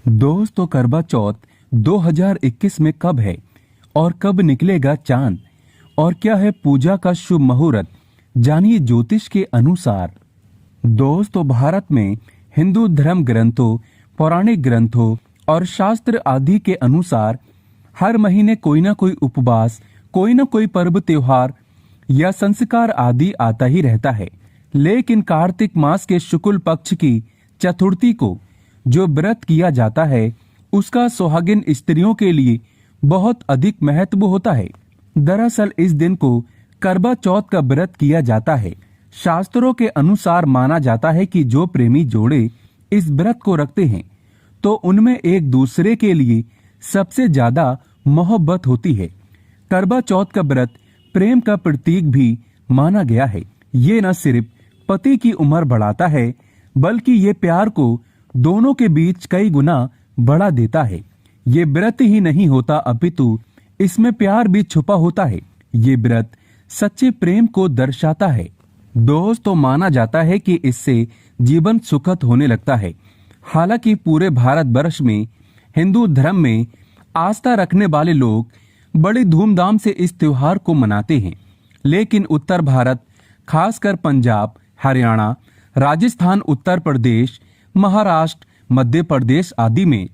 दोस्तों, करवा चौथ 2021 में कब है और कब निकलेगा चांद और क्या है पूजा का शुभ मुहूर्त, जानिए ज्योतिष के अनुसार। दोस्तों, भारत में हिंदू धर्म ग्रंथों, पौराणिक ग्रंथों और शास्त्र आदि के अनुसार हर महीने कोई ना कोई उपवास, कोई ना कोई पर्व, त्योहार या संस्कार आदि आता ही रहता है। लेकिन कार्तिक मास के शुक्ल पक्ष की चतुर्थी को जो व्रत किया जाता है उसका सुहागिन स्त्रियों के लिए बहुत अधिक महत्व होता है। दरअसल इस दिन को करवा चौथ का व्रत किया जाता है। शास्त्रों के अनुसार माना जाता है कि जो प्रेमी जोड़े इस व्रत को रखते हैं तो उनमें एक दूसरे के लिए सबसे ज्यादा मोहब्बत होती है। करवा चौथ का व्रत प्रेम का प्रतीक भी माना गया है। ये न सिर्फ पति की उम्र बढ़ाता है बल्कि ये प्यार को दोनों के बीच कई गुना बढ़ा देता है। ये व्रत ही नहीं होता अपितु इसमें प्यार भी छुपा होता है। ये व्रत सच्चे प्रेम को दर्शाता है। दोस्तों, माना जाता है कि इससे जीवन सुखद होने लगता है। हालांकि पूरे भारत वर्ष में हिंदू धर्म में आस्था रखने वाले लोग बड़ी धूमधाम से इस त्योहार को मनाते हैं, लेकिन उत्तर भारत, खासकर पंजाब, हरियाणा, राजस्थान, उत्तर प्रदेश, महाराष्ट्र, मध्य प्रदेश आदि में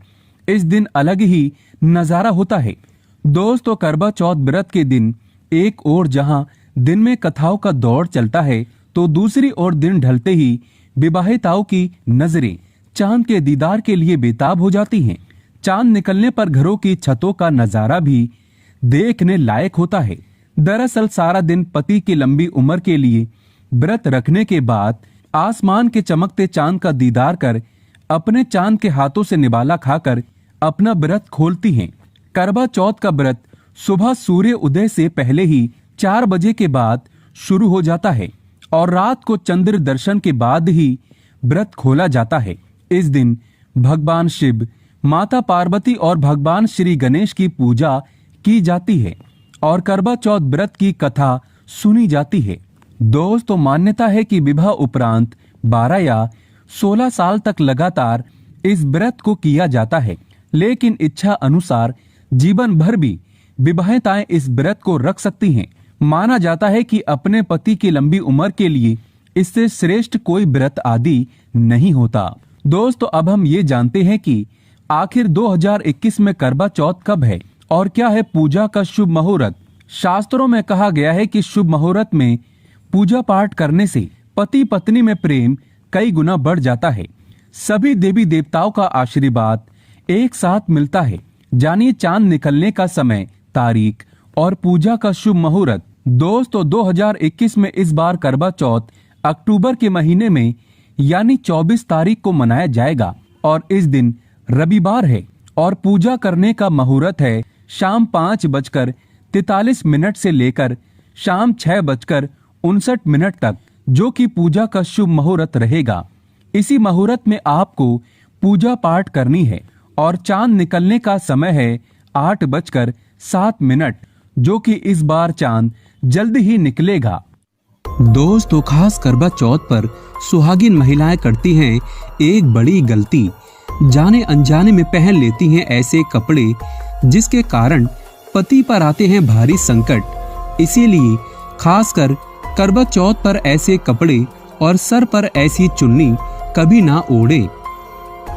इस दिन अलग ही नजारा होता है। दोस्तों, करवा चौथ व्रत के दिन एक ओर जहां दिन में कथाओं का दौर चलता है तो दूसरी ओर दिन ढलते ही विवाहिताओं की नजरें चांद के दीदार के लिए बेताब हो जाती हैं। चांद निकलने पर घरों की छतों का नजारा भी देखने लायक होता है। दरअसल सारा दिन पति की लंबी उम्र के लिए व्रत रखने के बाद आसमान के चमकते चांद का दीदार कर अपने चांद के हाथों से निवाला खाकर अपना व्रत खोलती हैं। करवा चौथ का व्रत सुबह सूर्य उदय से पहले ही 4 बजे के बाद शुरू हो जाता है और रात को चंद्र दर्शन के बाद ही व्रत खोला जाता है। इस दिन भगवान शिव, माता पार्वती और भगवान श्री गणेश की पूजा की जाती है और करवा चौथ व्रत की कथा सुनी जाती है। दोस्तों, मान्यता है कि विवाह उपरांत 12 या 16 साल तक लगातार इस व्रत को किया जाता है, लेकिन इच्छा अनुसार जीवन भर भी विवाहिताएं इस व्रत को रख सकती हैं। माना जाता है कि अपने पति की लंबी उम्र के लिए इससे श्रेष्ठ कोई व्रत आदि नहीं होता। दोस्तों, अब हम ये जानते हैं कि आखिर 2021 में करवा चौथ कब है और क्या है पूजा का शुभ मुहूर्त। शास्त्रों में कहा गया है कि शुभ मुहूर्त में पूजा पाठ करने से पति पत्नी में प्रेम कई गुना बढ़ जाता है। सभी देवी देवताओं का आशीर्वाद एक साथ मिलता है। जानिए चांद निकलने का समय, तारीख और पूजा का शुभ मुहूर्त। दोस्तों, 2021 में इस बार करवा चौथ अक्टूबर के महीने में यानी 24 तारीख को मनाया जाएगा और इस दिन रविवार है और पूजा करने का मुहूर्त है शाम 5:43 से लेकर शाम 6:59 तक, जो कि पूजा का शुभ मुहूर्त रहेगा। इसी मुहूर्त में आपको पूजा पाठ करनी है और चांद निकलने का समय है 8:07, जो कि इस बार चांद जल्द ही निकलेगा। दोस्तों, खास करवा चौथ पर सुहागिन महिलाएं करती हैं एक बड़ी गलती। जाने अनजाने में पहन लेती हैं ऐसे कपड़े जिसके कारण पति पर आते हैं भारी संकट। इसीलिए खासकर करवा चौथ पर ऐसे कपड़े और सर पर ऐसी चुन्नी कभी ना ओढ़े।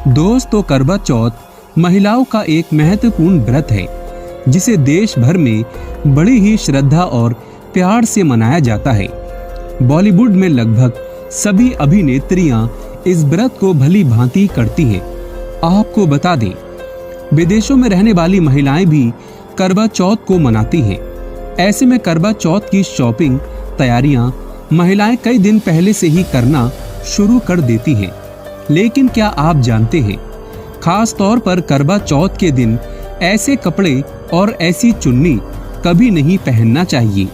दोस्तों, करवा चौथ महिलाओं का एक महत्वपूर्ण व्रत है जिसे देश भर में बड़ी ही श्रद्धा और प्यार से मनाया जाता है। बॉलीवुड में लगभग सभी अभिनेत्रियां इस व्रत को भली भांति करती हैं। आपको बता दें, विदेशों में रहने वाली महिलाएं भी करवा चौथ को मनाती हैं। ऐसे में करवा चौथ की शॉपिंग तैयारियां महिलाएं कई दिन पहले से ही करना शुरू कर देती हैं। लेकिन क्या आप जानते हैं, खास तौर पर करवा चौथ के दिन ऐसे कपड़े और ऐसी चुन्नी कभी नहीं पहनना चाहिए।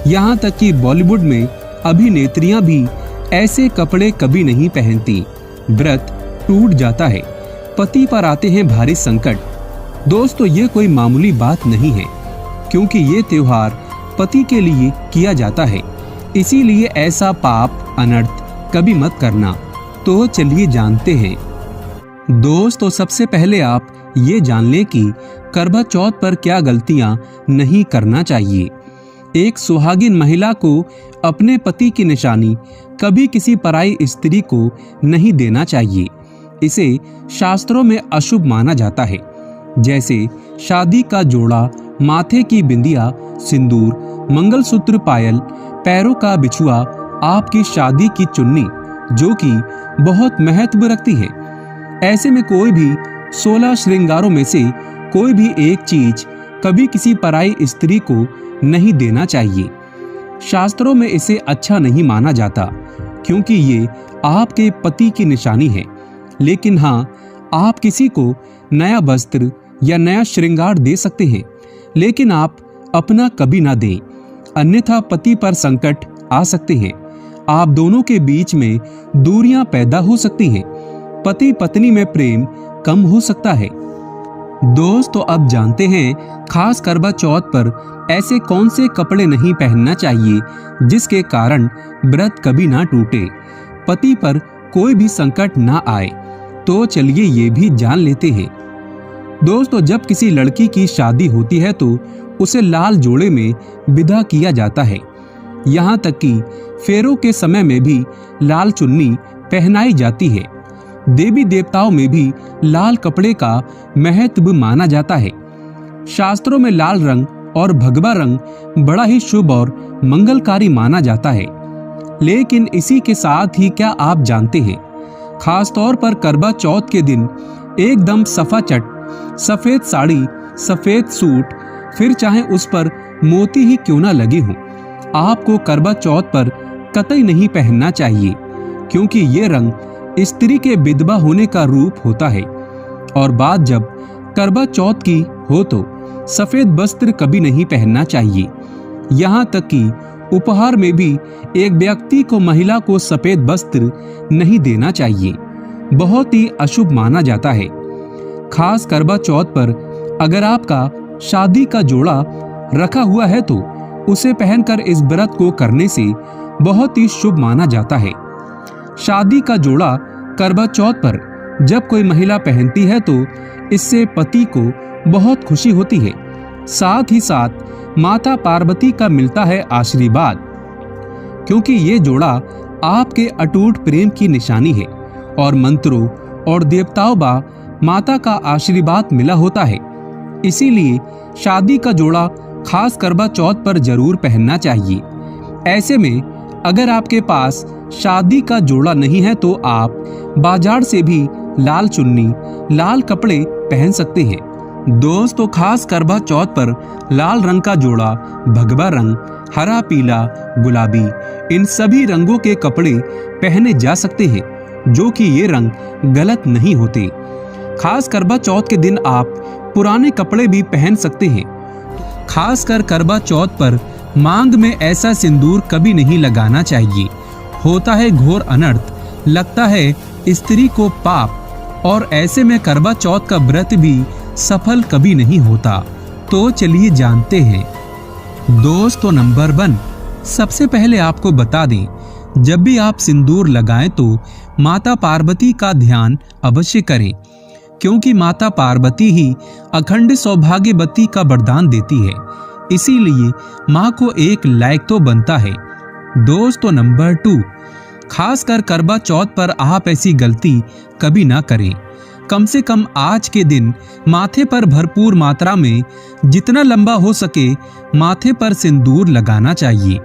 यहाँ तक कि बॉलीवुड में अभिनेत्रियां भी ऐसे कपड़े कभी नहीं पहनती। व्रत टूट जाता है, पति पर आते हैं भारी संकट। दोस्तों, ये कोई मामूली बात नहीं है, क्योंकि ये त्योहार पति के लिए किया जाता है। इसीलिए ऐसा पाप अनर्थ कभी मत करना। तो चलिए जानते हैं। दोस्तों, सबसे पहले आप ये जान लें कि करवा चौथ पर क्या गलतियां नहीं करना चाहिए। एक सुहागिन महिला को अपने पति की निशानी कभी किसी पराई स्त्री को नहीं देना चाहिए। इसे शास्त्रों में अशुभ माना जाता है। जैसे शादी का जोड़ा, माथे की बिंदिया, सिंदूर, मंगलसूत्र, पायल, पैरों का बिछुआ, आपकी शादी की चुन्नी, जो कि बहुत महत्व रखती है। ऐसे में कोई भी 16 श्रृंगारों में से कोई भी एक चीज कभी किसी पराई स्त्री को नहीं देना चाहिए। शास्त्रों में इसे अच्छा नहीं माना जाता, क्योंकि ये आपके पति की निशानी है। लेकिन हाँ, आप किसी को नया वस्त्र या नया श्रृंगार दे सकते हैं, लेकिन आप अपना कभी ना दें, अन्यथा पति पर संकट आ सकते हैं। आप दोनों के बीच में दूरियां पैदा हो सकती हैं। पति पत्नी में प्रेम कम हो सकता है। दोस्तों, अब जानते हैं खास करवा चौथ पर ऐसे कौन से कपड़े नहीं पहनना चाहिए जिसके कारण व्रत कभी ना टूटे, पति पर कोई भी संकट ना आए। तो चलिए ये भी जान लेते हैं। दोस्तों, जब किसी लड़की की शादी होती है तो उसे लाल जोड़े में विदा किया जाता है। यहाँ तक कि फेरों के समय में भी लाल चुन्नी पहनाई जाती है। देवी देवताओं में भी लाल कपड़े का महत्व माना जाता है। शास्त्रों में लाल रंग और भगवा रंग बड़ा ही शुभ और मंगलकारी माना जाता है। लेकिन इसी के साथ ही क्या आप जानते हैं, खास तौर पर करवा चौथ के दिन एकदम सफाचट सफेद साड़ी, सफेद सूट, फिर चाहे उस पर मोती ही क्यों ना लगे हों, आपको करवा चौथ पर कतई नहीं पहनना चाहिए, क्योंकि ये रंग स्त्री के विधवा होने का रूप होता है। और बात जब करवा चौथ की हो तो सफेद वस्त्र कभी नहीं पहनना चाहिए। यहाँ तक कि उपहार में भी एक व्यक्ति को महिला को सफेद वस्त्र नहीं देना चाहिए, बहुत ही अशुभ माना जाता है। खास करवा चौथ पर अगर आपका शादी का जोड़ा रखा हुआ है तो उसे पहनकर इस व्रत को करने से बहुत ही शुभ माना जाता है। शादी का जोड़ा करवा चौथ पर जब कोई महिला पहनती है तो इससे पति को बहुत खुशी होती है। साथ ही साथ माता पार्वती का मिलता है आशीर्वाद, क्योंकि ये जोड़ा आपके अटूट प्रेम की निशानी है और मंत्रों और देवताओं व माता का आशीर्वाद मिला होता है। इसीलिए शादी का जोड़ा खास करवा चौथ पर जरूर पहनना चाहिए। ऐसे में अगर आपके पास शादी का जोड़ा नहीं है तो आप बाजार से भी लाल चुन्नी, लाल कपड़े पहन सकते हैं। दोस्तों, खास करवा चौथ पर लाल रंग का जोड़ा, भगवा रंग, हरा, पीला, गुलाबी, इन सभी रंगों के कपड़े पहने जा सकते हैं, जो कि ये रंग गलत नहीं होते। खास करवा चौथ के दिन आप पुराने कपड़े भी पहन सकते हैं। खासकर करवा चौथ पर मांग में ऐसा सिंदूर कभी नहीं लगाना चाहिए। होता है घोर अनर्थ, लगता है स्त्री को पाप, और ऐसे में करवा चौथ का व्रत भी सफल कभी नहीं होता। तो चलिए जानते हैं। दोस्तों, नंबर 1, सबसे पहले आपको बता दें, जब भी आप सिंदूर लगाएं तो माता पार्वती का ध्यान अवश्य करें, क्योंकि माता पार्वती ही अखंड सौभाग्यवती का वरदान देती है। इसीलिए माँ को एक लायक तो बनता है। दोस्तों, नंबर 2, खासकर करवा चौथ पर आप ऐसी गलती कभी ना करें। कम से कम आज के दिन माथे पर भरपूर मात्रा में जितना लंबा हो सके माथे पर सिंदूर लगाना चाहिए।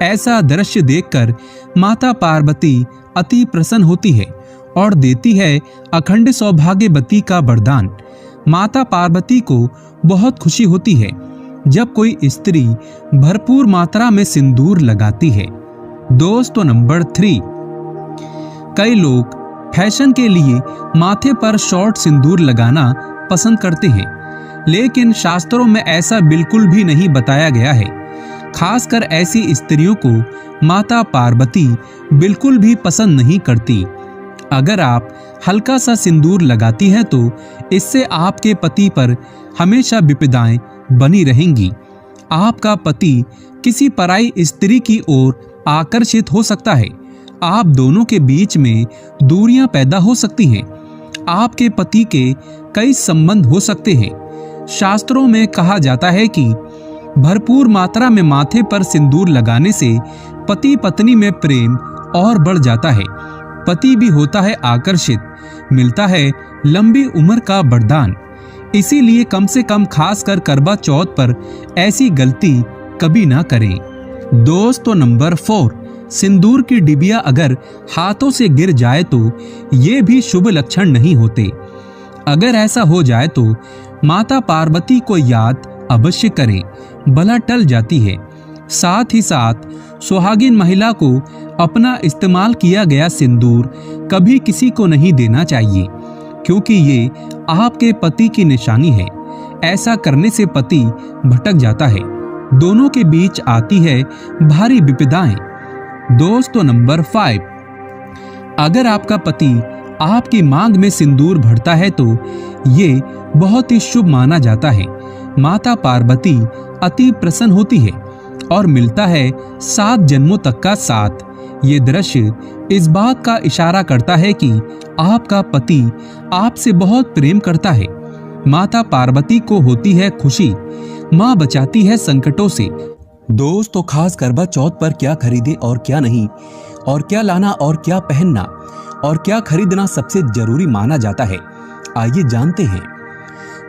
ऐसा दृश्य देखकर माता पार्वती अति प्रसन्न होती है और देती है अखंड सौभाग्यवती का वरदान। माता पार्वती को बहुत खुशी होती है जब कोई स्त्री भरपूर मात्रा में सिंदूर लगाती है। दोस्तों, नंबर 3, कई लोग फैशन के लिए माथे पर शॉर्ट सिंदूर लगाना पसंद करते हैं, लेकिन शास्त्रों में ऐसा बिल्कुल भी नहीं बताया गया है। खासकर ऐसी स्त्रियों को माता पार्वती बिल्कुल भी पसंद नहीं करती। अगर आप हल्का सा सिंदूर लगाती हैं तो इससे आपके पति पर हमेशा विपदाएं बनी रहेंगी। आपका पति किसी पराई स्त्री की ओर आकर्षित हो सकता है। आप दोनों के बीच में दूरियां पैदा हो सकती हैं। आपके पति के कई संबंध हो सकते हैं। शास्त्रों में कहा जाता है कि भरपूर मात्रा में माथे पर सिंदूर लगाने से पति पत्नी में प्रेम और बढ़ जाता है, पति भी होता है आकर्षित, मिलता है लंबी उम्र का वरदान। इसीलिए कम से कम खासकर करवा चौथ पर ऐसी गलती कभी ना करें। दोस्तों नंबर 4, सिंदूर की डिबिया अगर हाथों से गिर जाए तो ये भी शुभ लक्षण नहीं होते। अगर ऐसा हो जाए तो माता पार्वती को याद अवश्य करें, बला टल जाती है। साथ ही साथ सुहागिन महिला को अपना इस्तेमाल किया गया सिंदूर कभी किसी को नहीं देना चाहिए, क्योंकि ये आपके पति की निशानी है। ऐसा करने से पति भटक जाता है, दोनों के बीच आती है भारी विपदाएं। दोस्तों नंबर 5, अगर आपका पति आपकी मांग में सिंदूर भरता है तो ये बहुत ही शुभ माना जाता है। माता पार्वती अति प्रसन्न होती है और मिलता है 7 जन्मों तक का साथ। ये दृश्य इस बात का इशारा करता है कि आपका पति आपसे बहुत प्रेम करता है। माता पार्वती को होती है खुशी, माँ बचाती है संकटों से। दोस्तों खास करवा चौथ पर क्या खरीदे और क्या नहीं, और क्या लाना और क्या पहनना और क्या खरीदना सबसे जरूरी माना जाता है, आइए जानते हैं।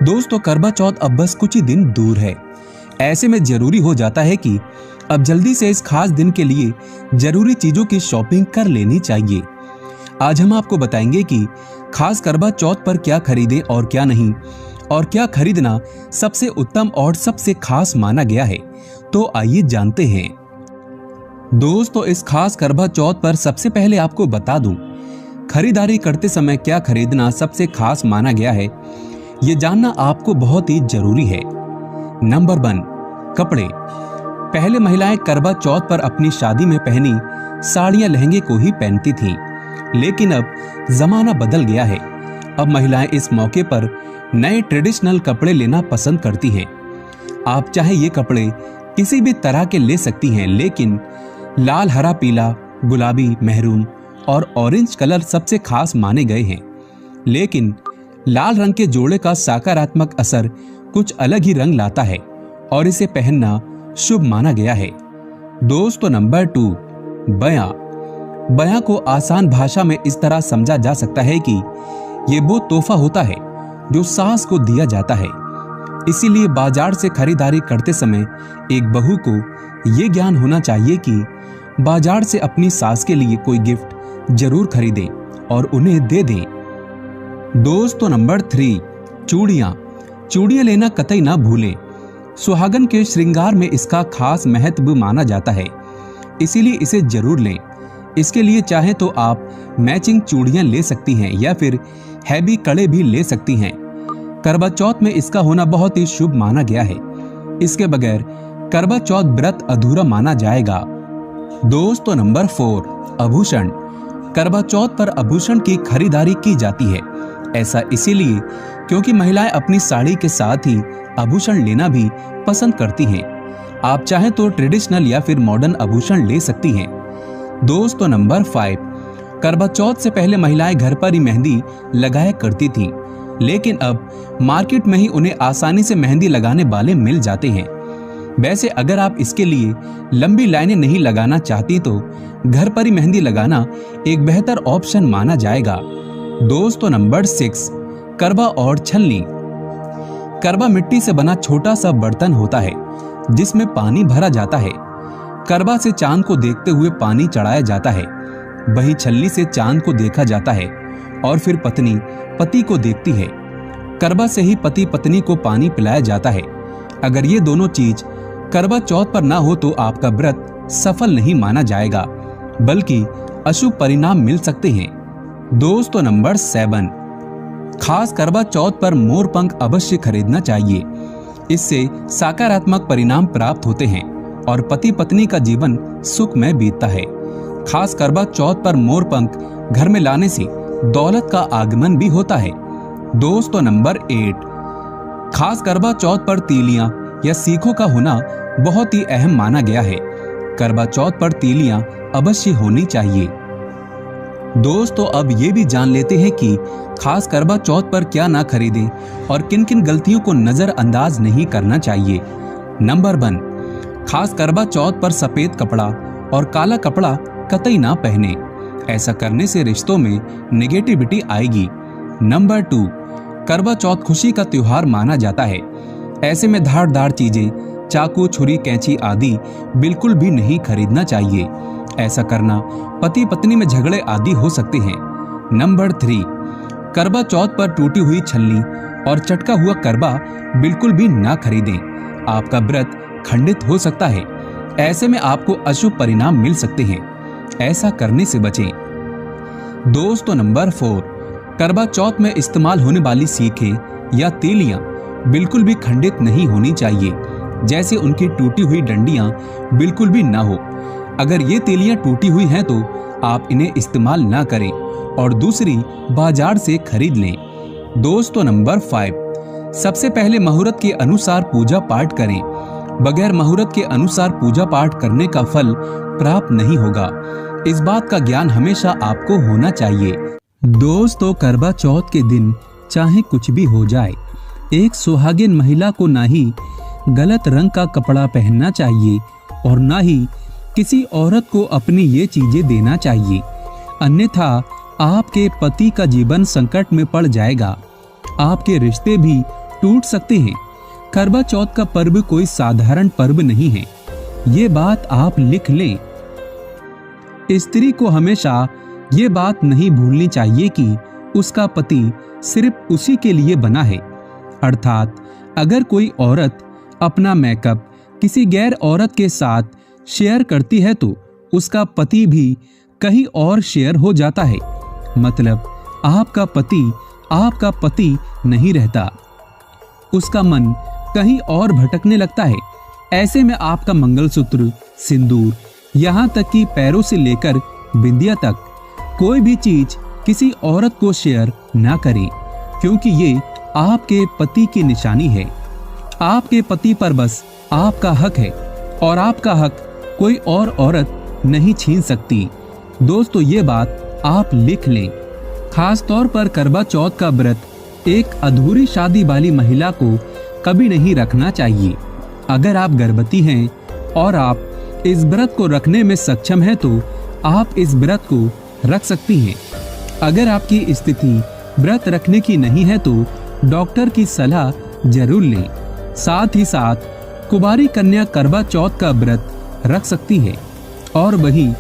दोस्तों करवा चौथ अब बस कुछ ही दिन दूर है। ऐसे में जरूरी हो जाता है कि अब जल्दी से इस खास दिन के लिए जरूरी चीजों की शॉपिंग कर लेनी चाहिए। आज हम आपको बताएंगे कि खास करवा चौथ पर क्या खरीदे और क्या नहीं, और क्या खरीदना सबसे उत्तम और सबसे खास माना गया है। तो आइए जानते हैं। दोस्तों इस खास करवा चौथ पर सबसे पहले आपको बता दूं, खरीदारी करते समय क्या खरीदना सबसे खास माना गया है, ये जानना आपको बहुत ही जरूरी है। नंबर 1, कपड़े। पहले महिलाएं करवा चौथ पर अपनी शादी में पहनी साड़ियां लहंगे को ही पहनती थीं, लेकिन अब जमाना बदल गया है। अब महिलाएं इस मौके पर नए ट्रेडिशनल कपड़े लेना पसंद करती हैं। आप चाहे ये कपड़े किसी भी तरह के ले सकती हैं, लेकिन लाल, हरा, पीला, गुलाबी, मेहरून और ऑरेंज कलर सबसे खास माने गए हैं। लेकिन लाल रंग के जोड़े का सकारात्मक असर कुछ अलग ही रंग लाता है और इसे पहनना शुभ माना गया है। दोस्तों नंबर 2, बयां। बयां को आसान भाषा में इस तरह समझा जा सकता है कि ये वो तोहफा होता है जो सास को दिया जाता है। इसीलिए बाजार से खरीदारी करते समय एक बहू को ये ज्ञान होना चाहिए कि बाजार से अपनी सास के लिए कोई गिफ्ट जरूर खरीदें और उन्हें दे दें। दोस्तों नंबर 3, चूड़ियां। चूड़ियां लेना कतई ना भूलें। सुहागन के श्रृंगार में इसका खास महत्व माना जाता है, इसीलिए इसे जरूर लें। इसके लिए चाहे तो आप मैचिंग चूड़ियां ले सकती हैं या फिर हैवी कड़े भी ले सकती हैं। करवा चौथ में इसका होना बहुत ही शुभ माना गया है। इसके बगैर करवा चौथ व्रत अधूरा माना जाएगा। दोस्तों नंबर 4, आभूषण। करवा चौथ पर आभूषण की खरीदारी की जाती है। ऐसा इसीलिए क्योंकि महिलाएं अपनी साड़ी के साथ ही आभूषण लेना भी पसंद करती हैं। आप चाहें तो ट्रेडिशनल या फिर मॉडर्न आभूषण ले सकती हैं। दोस्तों नंबर 5, करवा चौथ से पहले महिलाएं घर पर ही मेहंदी लगाया करती थीं, लेकिन अब मार्केट में ही उन्हें आसानी से मेहंदी लगाने वाले मिल जाते हैं। वैसे अगर आप इसके लिए लंबी लाइनें नहीं लगाना चाहती तो घर पर ही मेहंदी लगाना एक बेहतर ऑप्शन माना जाएगा। दोस्तों नंबर 6, करवा और छलनी। करवा मिट्टी से बना छोटा सा बर्तन होता है जिसमें पानी भरा जाता है। करवा से चांद को देखते हुए पानी चढ़ाया जाता है, वहीं छलनी से चांद को देखा जाता है और फिर पत्नी पति को देखती है। करवा से ही पति पत्नी को पानी पिलाया जाता है। अगर ये दोनों चीज करवा चौथ पर ना हो तो आपका व्रत सफल नहीं माना जाएगा, बल्कि अशुभ परिणाम मिल सकते हैं। दोस्तों नंबर 7, खास करवा चौथ पर मोर पंख अवश्य खरीदना चाहिए। इससे सकारात्मक परिणाम प्राप्त होते हैं और पति पत्नी का जीवन सुखमय बीतता है। खास करवा चौथ पर मोर पंख घर में लाने से दौलत का आगमन भी होता है। दोस्तों नंबर 8, खास करवा चौथ पर तीलियां या सीखों का होना बहुत ही अहम माना गया है। करवा चौथ पर तीलियां अवश्य होनी चाहिए। दोस्तों अब ये भी जान लेते हैं कि खास करवा चौथ पर क्या ना खरीदें और किन किन गलतियों को नजरअंदाज नहीं करना चाहिए। नंबर 1, खास करवा चौथ पर सफेद कपड़ा और काला कपड़ा कतई ना पहने। ऐसा करने से रिश्तों में नेगेटिविटी आएगी। नंबर 2, करवा चौथ खुशी का त्योहार माना जाता है। ऐसे में धारदार चीजें, चाकू, छुरी, कैंची आदि बिल्कुल भी नहीं खरीदना चाहिए। ऐसा करना पति पत्नी में झगड़े आदि हो सकते हैं। नंबर 3, करवा चौथ पर टूटी हुई छल्ली और चटका हुआ करवा बिल्कुल भी ना खरीदें। आपका व्रत खंडित हो सकता है। ऐसे में आपको अशुभ परिणाम मिल सकते हैं। ऐसा करने से बचें। दोस्तों नंबर 4, करवा चौथ में इस्तेमाल होने वाली सीखें या तीलियां बिल्कुल भी खंडित नहीं होनी चाहिए। जैसे उनकी टूटी हुई डंडियां बिल्कुल भी ना हो। अगर ये तीलियां टूटी हुई हैं तो आप इन्हें इस्तेमाल ना करें और दूसरी बाजार से खरीद लें। दोस्तों नंबर 5, सबसे पहले मुहूर्त के अनुसार पूजा पाठ करें। बगैर मुहूर्त के अनुसार पूजा पाठ करने का फल प्राप्त नहीं होगा। इस बात का ज्ञान हमेशा आपको होना चाहिए। दोस्तों करवा चौथ के दिन चाहे कुछ भी हो जाए, एक सुहागिन महिला को ना ही गलत रंग का कपड़ा पहनना चाहिए और ना ही किसी औरत को अपनी ये चीजें देना चाहिए, अन्यथा आपके पति का जीवन संकट में पड़ जाएगा। आपके रिश्ते भी टूट सकते हैं। करवा चौथ का पर्व कोई साधारण पर्व नहीं है, ये बात आप लिख लें। स्त्री को हमेशा ये बात नहीं भूलनी चाहिए कि उसका पति सिर्फ उसी के लिए बना है। अर्थात अगर कोई औरत अपना मेकअप किसी गैर औरत के साथ शेयर करती है तो उसका पति भी कहीं और शेयर हो जाता है। मतलब आपका पति नहीं रहता, उसका मन कहीं और भटकने लगता है। ऐसे में आपका मंगलसूत्र, सिंदूर, यहाँ तक कि पैरों से लेकर बिंदिया तक कोई भी चीज किसी औरत को शेयर ना करें, क्योंकि ये आपके पति की निशानी है। आपके पति पर बस आपका हक है और आपका हक कोई और औरत नहीं छीन सकती। दोस्तों ये बात आप लिख लें। खास तौर पर करवा चौथ का व्रत एक अधूरी शादी वाली महिला को कभी नहीं रखना चाहिए। अगर आप गर्भवती हैं और आप इस व्रत को रखने में सक्षम हैं तो आप इस व्रत को रख सकती हैं। अगर आपकी स्थिति व्रत रखने की नहीं है तो डॉक्टर की सलाह जरूर लें। साथ ही साथ कुंवारी कन्या करवा चौथ का व्रत रख सकती है। और वहीं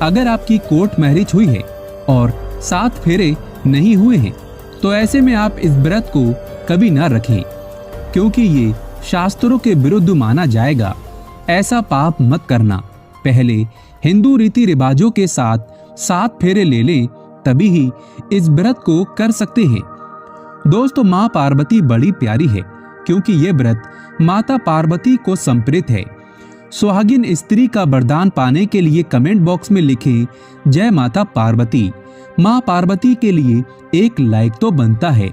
अगर आपकी कोर्ट मैरिज हुई है और 7 फेरे नहीं हुए हैं तो ऐसे में आप इस व्रत को कभी ना रखें, क्योंकि ये शास्त्रों के विरुद्ध माना जाएगा। ऐसा पाप मत करना। पहले हिंदू रीति रिवाजों के साथ 7 फेरे ले लें, तभी ही इस व्रत को कर सकते हैं। दोस्तों माँ पार्वती बड़ी प्यारी है, क्योंकि ये व्रत माता पार्वती को समर्पित है। सुहागिन स्त्री का वरदान पाने के लिए कमेंट बॉक्स में लिखें जय माता पार्वती। माँ पार्वती के लिए एक लाइक तो बनता है।